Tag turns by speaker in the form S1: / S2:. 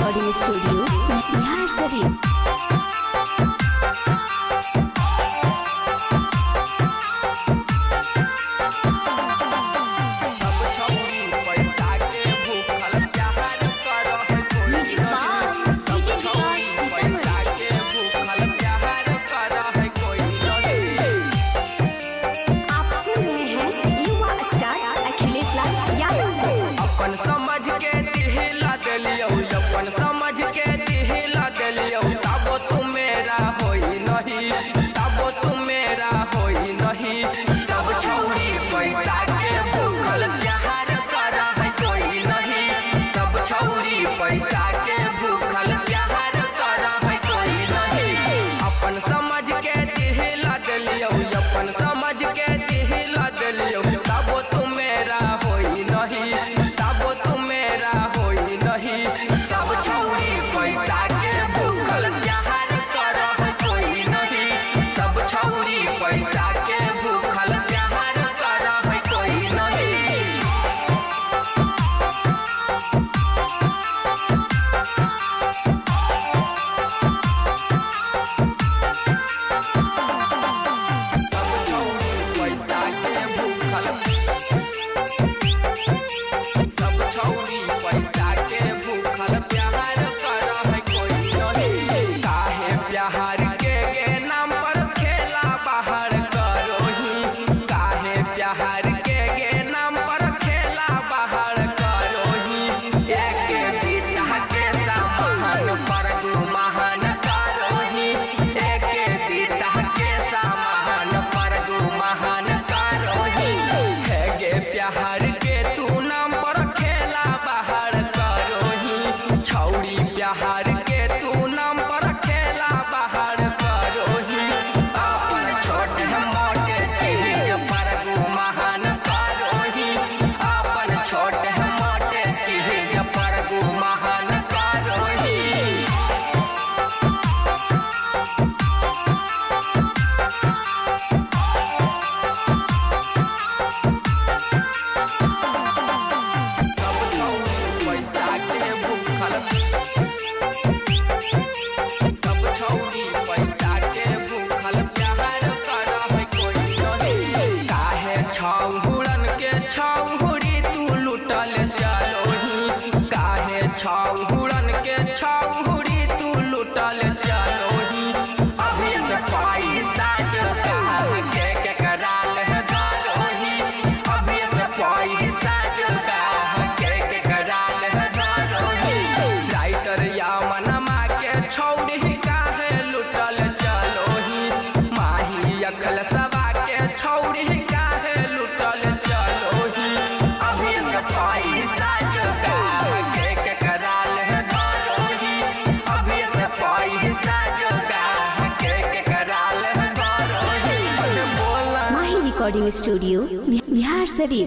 S1: Recording studio Bihar Sharif.
S2: अपन समझ के दिहिला दिलियो तबो तू मेरा होई नहीं, तबो तू मेरा होई नहीं। सब छौरी पैसा के भूखल प्यार कर है कोई नहीं, सब छौरी पैसा के भूखल प्यार कर है कोई नहीं। अपन समझ के दिहिला दिलियो, अपन समझ के दिहिला दिलियो तबो तू मेरा होई नहीं, तबो तू मेरा होई नहीं। सब छौरी पैसा के भूखल प्यार कर है कोई नहीं, सब छौरी पैसा के भूखल प्यार कर है कोई नहीं। प्यार के नाम पर खेला बाहर करोही, काहे प्यार के नाम पर खेला बाहर करोही। एक बीता के सामान पर गुमान करोही, एक बीता के सामान पर गुमान करोही। है गे प्यार के तू नाम पर खेला बाहर करोही, छौरी प्यार के तू नाम पर खेला बाहर करोही। अपन छोट मोट चीज पर गुमान करोही, अपन छोट मोट चीज पर गुमान करोही। छौहुड़ी तू लुटल चलोही, काहे छौहुड़न के छौहुड़ी तू लुटल चलोही। अभी से पैसा जुटा के कराल है धरोही, अभी से पैसा जुटा के कराल है धरोही। राइटर या मनमा के छौड़ी काहे लुटल चलोही, माही अखल सवा के छौड़ी काहे लुटल चलोही। अभी से पैसा जुटा के कराल है धरोही, अभी से पैसा जुटा के कराल है धरोही।
S1: माही रिकॉर्डिंग स्टूडियो बिहार शरीफ।